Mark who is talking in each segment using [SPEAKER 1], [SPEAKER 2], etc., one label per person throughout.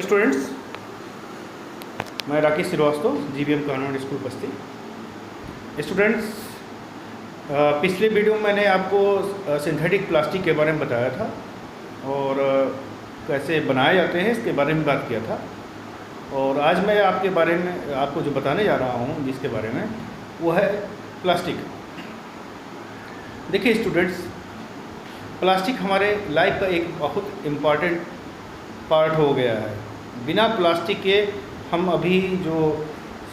[SPEAKER 1] Morning students, मैं Rakesh Shrivastava, GBM convent school Basti. Students, पिछले video में मैंने आपको सिंथेटिक प्लास्टिक के बारे में बताया था और कैसे बनाए जाते हैं इसके बारे में बात किया था। और आज मैं आपको जो बताने जा रहा हूँ जिसके बारे में, वो है प्लास्टिक। देखिए स्टूडेंट्स, प्लास्टिक हमारे लाइफ का एक बहुत इम्पॉर्टेंट पार्ट हो गया है। बिना प्लास्टिक के हम अभी जो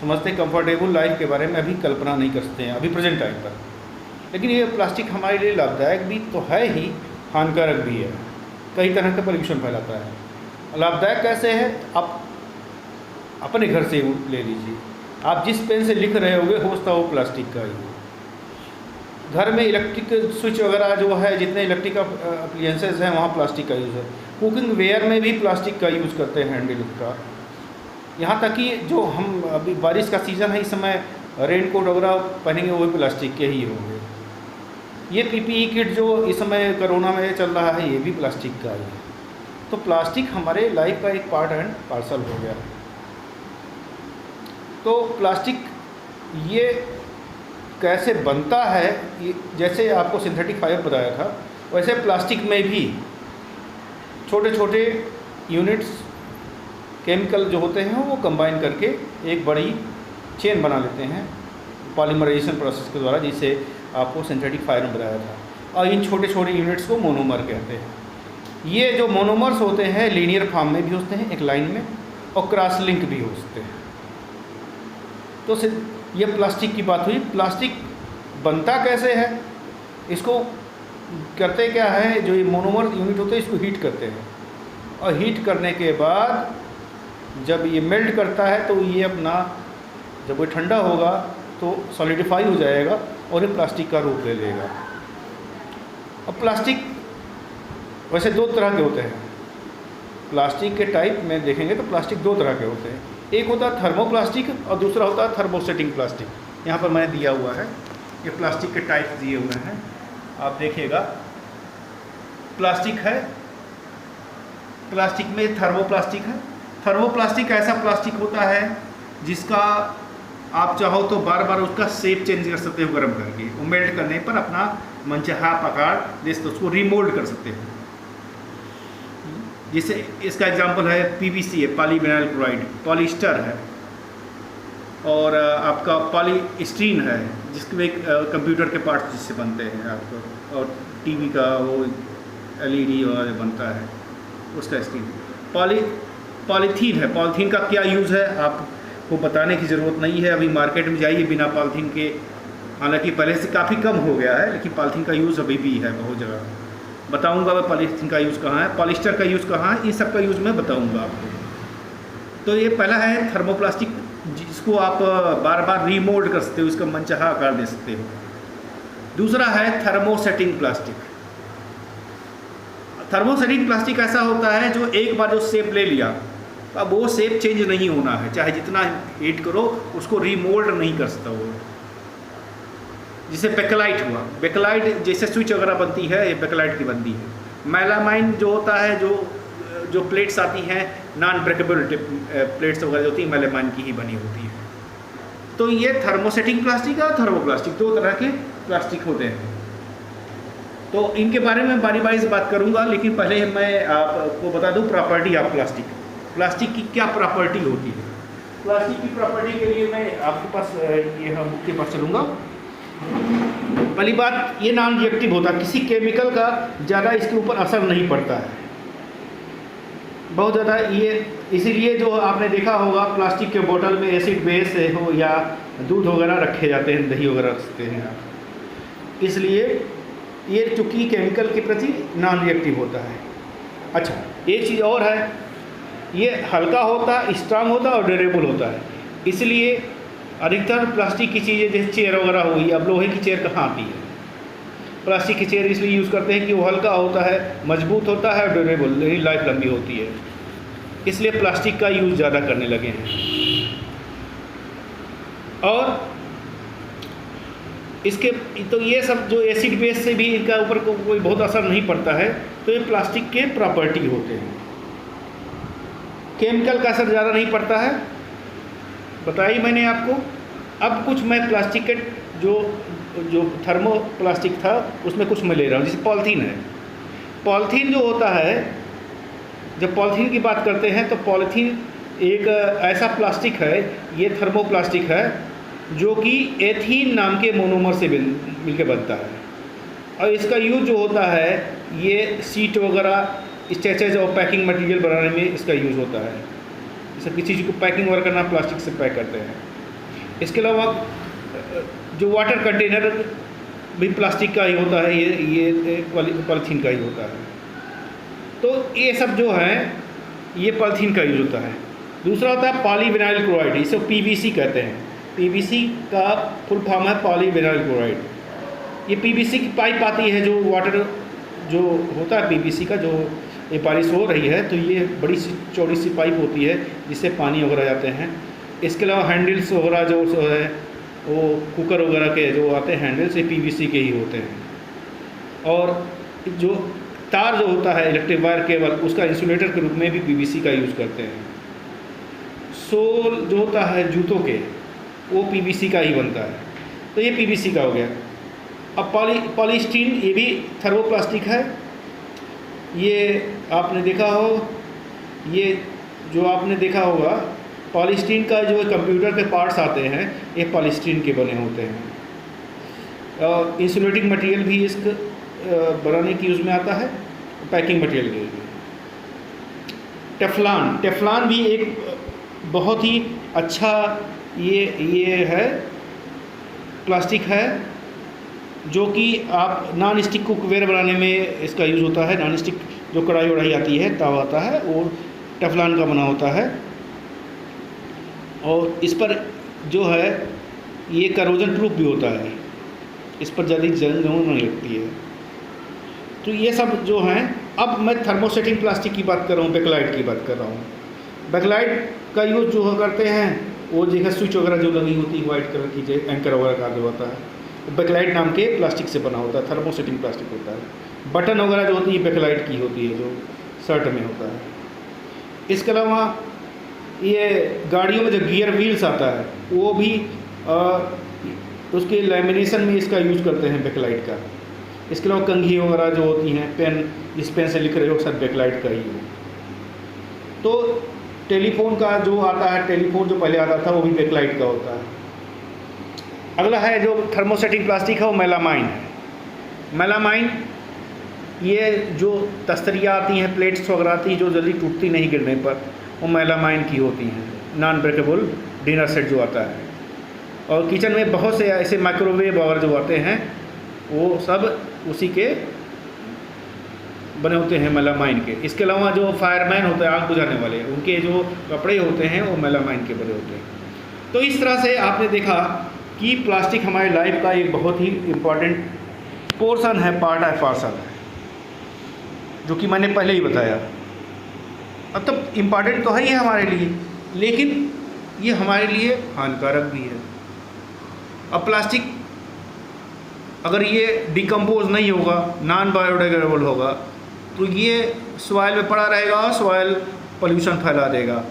[SPEAKER 1] समझते कंफर्टेबल लाइफ के बारे में अभी कल्पना नहीं कर सकते हैं अभी प्रेजेंट टाइम पर। लेकिन ये प्लास्टिक हमारे लिए लाभदायक भी तो है ही, हानिकारक भी है। कई तरह का पोल्यूशन फैलाता है। लाभदायक कैसे है, आप अपने घर से ले लीजिए। आप जिस पेन से लिख रहे होंगे हो सकता है वो प्लास्टिक का ही हो। घर में इलेक्ट्रिक स्विच वगैरह जो है, जितने इलेक्ट्रिक अप्लायंसेस हैं वहाँ प्लास्टिक का यूज़ है। कुकिंग वेयर में भी प्लास्टिक का यूज़ करते हैं, हैंडल का। यहाँ तक कि जो हम अभी बारिश का सीज़न है, इस समय रेन कोट वगैरह पहनेंगे वो भी प्लास्टिक के ही होंगे। ये पीपीई किट जो इस समय कोरोना में चल रहा है, ये भी प्लास्टिक का ही है। तो प्लास्टिक हमारे लाइफ का एक पार्ट एंड पार्सल हो गया। तो प्लास्टिक ये कैसे बनता है, जैसे आपको सिंथेटिक फाइबर बताया था, वैसे प्लास्टिक में भी छोटे छोटे यूनिट्स केमिकल जो होते हैं वो कंबाइन करके एक बड़ी चेन बना लेते हैं पॉलीमराइजेशन प्रोसेस के द्वारा, जिसे आपको सिंथेटिक फाइबर बताया था। और इन छोटे छोटे यूनिट्स को मोनोमर कहते हैं। ये जो मोनोमर्स होते हैं लीनियर फॉर्म में भी होते हैं एक लाइन में, और क्रॉस लिंक भी होते हैं। तो ये प्लास्टिक की बात हुई। प्लास्टिक बनता कैसे है, इसको करते क्या है, जो ये मोनोमर यूनिट होते हैं इसको हीट करते हैं, और हीट करने के बाद जब ये मेल्ट करता है तो ये अपना, जब वो ठंडा होगा तो सॉलिडिफाई हो जाएगा और ये प्लास्टिक का रूप ले लेगा। अब प्लास्टिक वैसे दो तरह के होते हैं। प्लास्टिक के टाइप में देखेंगे तो प्लास्टिक दो तरह के होते हैं। एक होता है थर्मोप्लास्टिक और दूसरा होता है थर्मोसेटिंग प्लास्टिक। यहाँ पर मैंने दिया हुआ है, ये प्लास्टिक के टाइप दिए हुए हैं, आप देखिएगा। प्लास्टिक है, प्लास्टिक में थर्मोप्लास्टिक है। थर्मोप्लास्टिक ऐसा प्लास्टिक होता है जिसका आप चाहो तो बार बार उसका शेप चेंज कर सकते हो गर्म करके। वो मेल्ट करने पर अपना मनचाहा आकार दे सकते, उसको रीमोल्ड कर सकते हो। जैसे इसका एग्जांपल है पीवीसी है, पॉलीविनाइल क्लोराइड, पॉलिस्टर है, और आपका पॉलीस्टीरीन है जिसके एक कंप्यूटर के पार्ट्स जिससे बनते हैं आपको, और टीवी का वो एलईडी वगैरह बनता है उसका स्क्रीन। पॉलीथीन है। पॉलीथीन का क्या यूज़ है आपको बताने की ज़रूरत नहीं है। अभी मार्केट में जाइए बिना पॉलीथीन के, हालांकि पहले से काफ़ी कम हो गया है, लेकिन पॉलीथीन का यूज़ अभी भी है बहुत जगह। बताऊंगा मैं पॉलीथीन का यूज़ कहाँ है, पॉलिस्टर का यूज़ कहाँ है, इन सब का यूज़ मैं बताऊंगा आपको। तो ये पहला है थर्मोप्लास्टिक, जिसको आप बार बार रीमोल्ड कर सकते हो, इसका मनचाहा आकार दे सकते हो। दूसरा है थर्मोसेटिंग प्लास्टिक। थर्मोसेटिंग प्लास्टिक ऐसा होता है जो एक बार जो शेप ले लिया, अब वो शेप चेंज नहीं होना है, चाहे जितना हीट करो उसको रीमोल्ड नहीं कर सकता वो। जिसे बेकेलाइट हुआ, बेकेलाइट जैसे स्विच वगैरह बनती है, ये बेकेलाइट की बनती है। मेलामाइन जो होता है, जो प्लेट्स आती हैं नॉन ब्रेकेबल प्लेट्स वगैरह जो होती हैं, मेलामाइन की ही बनी होती है। तो ये थर्मोसेटिंग प्लास्टिक और थर्मोप्लास्टिक दो तरह के प्लास्टिक होते हैं। तो इनके बारे में बारी बारी से बात करूंगा, लेकिन पहले मैं आपको बता दूं प्रॉपर्टी ऑफ प्लास्टिक। प्लास्टिक की क्या प्रॉपर्टी होती है। प्लास्टिक की प्रॉपर्टी के लिए मैं आपके पास ये हम बुक के पास चलूँगा। पहली बात, ये नॉन रिएक्टिव होता है, किसी केमिकल का ज़्यादा इसके ऊपर असर नहीं पड़ता है बहुत ज़्यादा। ये इसीलिए जो आपने देखा होगा प्लास्टिक के बोतल में एसिड बेस हो या दूध वगैरह रखे जाते हैं, दही वगैरह रखते हैं आप, इसलिए ये चूँकि केमिकल के प्रति नॉन रिएक्टिव होता है। अच्छा, एक चीज़ और है, ये हल्का होता है, स्ट्रांग होता है और ड्यूरेबल होता है। इसलिए अधिकतर प्लास्टिक की चीज़ें जैसे चेयर वगैरह हुई, अब लोहे की चेयर कहाँ आती है। प्लास्टिक की चेयर इसलिए यूज़ करते हैं कि वो हल्का होता है, मजबूत होता है और ड्यूरेबल, लाइफ लंबी होती है, इसलिए प्लास्टिक का यूज़ ज़्यादा करने लगे हैं। और इसके तो ये सब जो एसिड बेस से भी इनका ऊपर कोई बहुत असर नहीं पड़ता है, तो ये प्लास्टिक के प्रॉपर्टी होते हैं। केमिकल का असर ज़्यादा नहीं पड़ता है, बताई मैंने आपको। अब कुछ मैं प्लास्टिक के जो जो थर्मोप्लास्टिक था उसमें कुछ मैं ले रहा हूँ, जैसे पॉलीथीन है। पॉलीथीन जो होता है, जब पॉलीथीन की बात करते हैं तो पॉलीथीन एक ऐसा प्लास्टिक है, ये थर्मोप्लास्टिक है जो कि एथीन नाम के मोनोमर से मिलकर बनता है। और इसका यूज जो होता है ये सीट वगैरह, स्ट्रेचेज और पैकिंग मटेरियल बनाने में इसका यूज़ होता है। जैसे किसी चीज़ को पैकिंग वगैरह करना, प्लास्टिक से पैक करते हैं। इसके अलावा जो वाटर कंटेनर भी प्लास्टिक का ही होता है, ये पॉलीथीन का ही होता है। तो ये सब जो है ये पॉलीथीन का यूज होता है। दूसरा होता है पॉलीविनाइल क्लोराइड, इसे पीवीसी कहते हैं। पीवीसी का फुल फॉर्म है पॉलीविनाइल क्लोराइड। ये पीवीसी की पाइप आती है, जो वाटर जो होता है पीवीसी का, जो ये बारिश हो रही है तो ये बड़ी सी चौड़ी सी पाइप होती है जिससे पानी वगैरह जाते हैं। इसके अलावा हैंडल्स वगैरह जो है वो कुकर वगैरह के जो आते हैं हैंडल्स, ये पीवीसी के ही होते हैं। और जो तार जो होता है इलेक्ट्रिक वायर केबल, उसका इंसुलेटर के रूप में भी पीवीसी का यूज़ करते हैं। सोल जो होता है जूतों के, वो पीवीसी का ही बनता है। तो ये पीवीसी का हो गया। अब पॉलीस्टीरीन, ये भी थर्मोप्लास्टिक है। ये आपने देखा हो, ये जो आपने देखा होगा पॉलीस्टीरीन का जो कंप्यूटर के पार्ट्स आते हैं ये पॉलीस्टीरीन के बने होते हैं। इंसुलेटिंग मटेरियल भी इसके बनाने की यूज़ में आता है, पैकिंग मटेरियल के लिए। टेफ्लॉन भी एक बहुत ही अच्छा ये है प्लास्टिक है, जो कि आप नॉन स्टिक कुकवेयर बनाने में इसका यूज़ होता है। नॉन स्टिक जो कढ़ाई वढ़ाई आती है, तवा आता है, वो टेफ्लॉन का बना होता है। और इस पर जो है ये करोजन प्रूफ भी होता है, इस पर जल्दी जंग नहीं लगती है। तो ये सब जो हैं। अब मैं थर्मोसेटिंग प्लास्टिक की बात कर रहा हूँ, बेकलाइट की बात कर रहा हूँ। बेकलाइट का यूज जो करते हैं वो जगह स्विच वगैरह जो लगी होती है वाइट कलर की, जो एंकर वगैरह का जो होता है, बेकलाइट नाम के प्लास्टिक से बना होता है, थर्मोसेटिंग प्लास्टिक होता है। बटन वगैरह जो होती है बेकलाइट की होती है, जो शर्ट में होता है। इसके अलावा ये गाड़ियों में जो गियर व्हील्स आता है वो भी उसके लैमिनेशन में इसका यूज करते हैं बेकलाइट का। इसके अलावा कंघी वगैरह जो होती हैं, पेन, जिस पेन से लिख रहे हो सब बेकलाइट का ही हो। तो टेलीफोन का जो आता है, टेलीफोन जो पहले आता था वो भी बेकलाइट का होता है। अगला है जो थर्मोसेटिंग प्लास्टिक है वो मेलामाइन है। मेलामाइन ये जो तस्तरियाँ आती हैं, प्लेट्स वगैरह आती हैं जो जल्दी टूटती नहीं गिरने पर, वो मेलामाइन की होती हैं। नॉन ब्रेकेबल डिनर सेट जो आता है। और किचन में बहुत से ऐसे माइक्रोवेव वगैरह जो आते हैं वो सब उसी के बने होते हैं, मेलामाइन के। इसके अलावा जो फायरमैन होते हैं, आग बुझाने वाले, उनके जो कपड़े होते हैं वो मेलामाइन के बने होते हैं। तो इस तरह से आपने देखा कि प्लास्टिक हमारी लाइफ का एक बहुत ही इम्पॉर्टेंट पोर्शन है, पार्ट है, पार्सल है, जो कि मैंने पहले ही बताया। अब तब इम्पॉर्टेंट तो है ही है हमारे लिए, लेकिन ये हमारे लिए हानिकारक भी है। अब प्लास्टिक अगर ये डिकम्पोज नहीं होगा, नॉन बायोडिग्रेडेबल होगा, तो ये सॉइल में पड़ा रहेगा और सॉइल पोल्यूशन फैला देगा।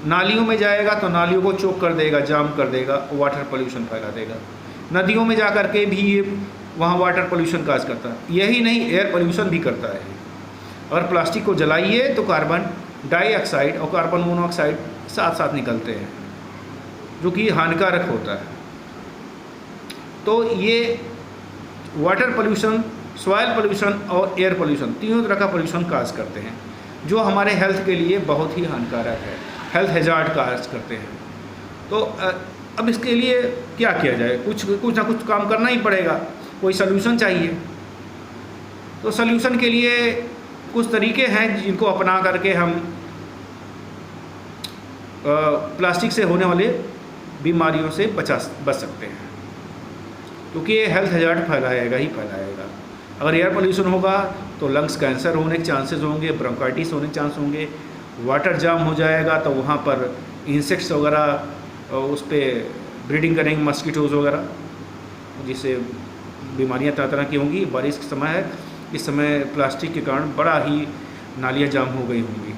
[SPEAKER 1] नालियों में जाएगा तो नालियों को चोक कर देगा, जाम कर देगा, वाटर पोल्यूशन फैला देगा। नदियों में जा कर के भी ये वहाँ वाटर पोल्यूशन काज करता है। यही नहीं, एयर पोल्यूशन भी करता है। अगर प्लास्टिक को जलाइए तो कार्बन डाइऑक्साइड और कार्बन मोनोऑक्साइड साथ साथ निकलते हैं, जो कि हानिकारक होता है। तो ये वाटर पोल्यूशन, सॉइल पोल्यूशन और एयर पोल्यूशन, तीनों तरह का पोल्यूशन काज करते हैं, जो हमारे हेल्थ के लिए बहुत ही हानिकारक है, हेल्थ हैजार्ड काज करते हैं। तो अब इसके लिए क्या किया जाए? कुछ ना कुछ काम करना ही पड़ेगा, कोई सल्यूशन चाहिए। तो सल्यूशन के लिए कुछ तरीके हैं जिनको अपना करके हम प्लास्टिक से होने वाले बीमारियों से बच सकते हैं, क्योंकि ये हेल्थ हैजार्ड फैलाएगा ही फैलाएगा। अगर एयर पोल्यूशन होगा तो लंग्स कैंसर होने के चांसेस होंगे, ब्रोंकाइटिस होने के चांस होंगे। वाटर जाम हो जाएगा तो वहाँ पर इंसेक्ट्स वगैरह उस पर ब्रीडिंग करेंगे, मस्कीटोज़ वगैरह, जिससे बीमारियाँ तरह तरह की होंगी। बारिश का समय है, इस समय प्लास्टिक के कारण बड़ा ही नालियाँ जाम हो गई होंगी,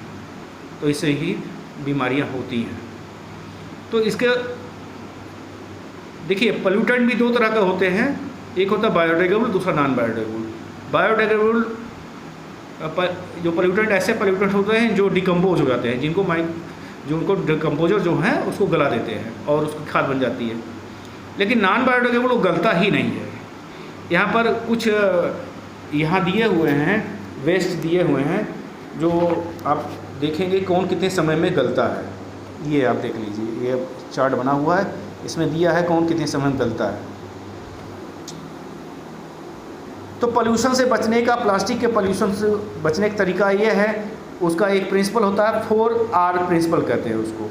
[SPEAKER 1] तो इससे ही बीमारियां होती हैं। तो इसके देखिए पोल्यूटेंट भी दो तरह का होते हैं, एक होता है बायोडिग्रेडेबल, दूसरा नॉन बायोडिग्रेडेबल। बायोडिग्रेडेबल जो पोल्यूटेंट ऐसे पोल्यूटेंट होते हैं जो डिकम्पोज हो जाते हैं, जिनको डिकम्पोजर जो है उसको गला देते हैं और उसकी खाद बन जाती है। लेकिन नॉन बायोडिग्रेडेबल वो गलता ही नहीं है। यहाँ पर कुछ यहाँ दिए हुए हैं, वेस्ट दिए हुए हैं, जो आप देखेंगे कौन कितने समय में गलता है। ये आप देख लीजिए, ये चार्ट बना हुआ है, इसमें दिया है कौन कितने समय में गलता है। तो पोल्यूशन से बचने का, प्लास्टिक के पोल्यूशन से बचने का तरीका ये है, उसका एक प्रिंसिपल होता है, 4R प्रिंसिपल कहते हैं उसको।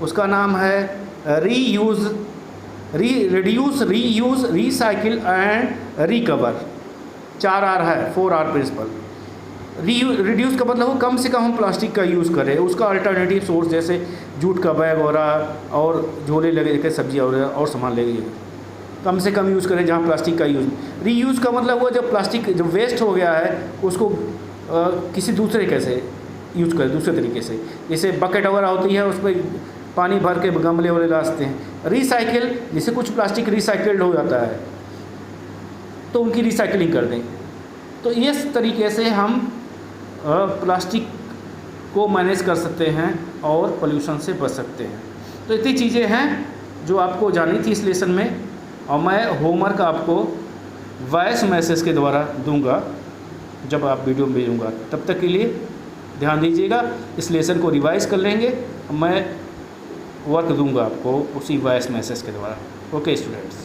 [SPEAKER 1] उसका नाम है reuse, reduce, reuse, recycle and recover. 4R है, 4R प्रिंसिपल। रिड्यूस का मतलब हो कम से कम हम प्लास्टिक का यूज़ करें, उसका अल्टरनेटिव सोर्स जैसे जूट का बैग वगैरह और झोले लगे के सब्जियाँ और सामान लगे, कम से कम यूज़ करें जहाँ प्लास्टिक का यूज़। रीयूज़ का मतलब वो जब प्लास्टिक जो वेस्ट हो गया है उसको किसी दूसरे कैसे यूज़ करें, दूसरे तरीके से, जैसे बकेट वगैरह होती है उस पर पानी भर के गमले वाले लाते हैं। रिसाइकिल, जैसे कुछ प्लास्टिक रिसाइकिल्ड हो जाता है तो उनकी रिसाइकलिंग कर दें। तो इस तरीके से हम प्लास्टिक को मैनेज कर सकते हैं और पोल्यूशन से बच सकते हैं। तो इतनी चीज़ें हैं जो आपको जाननी थी इस लेसन में, और मैं होमवर्क आपको वॉइस मैसेज के द्वारा दूंगा जब आप वीडियो भेजूँगा। तब तक के लिए ध्यान दीजिएगा, इस लेसन को रिवाइज कर लेंगे, मैं वर्क दूंगा आपको उसी वॉइस मैसेज के द्वारा। Okay students.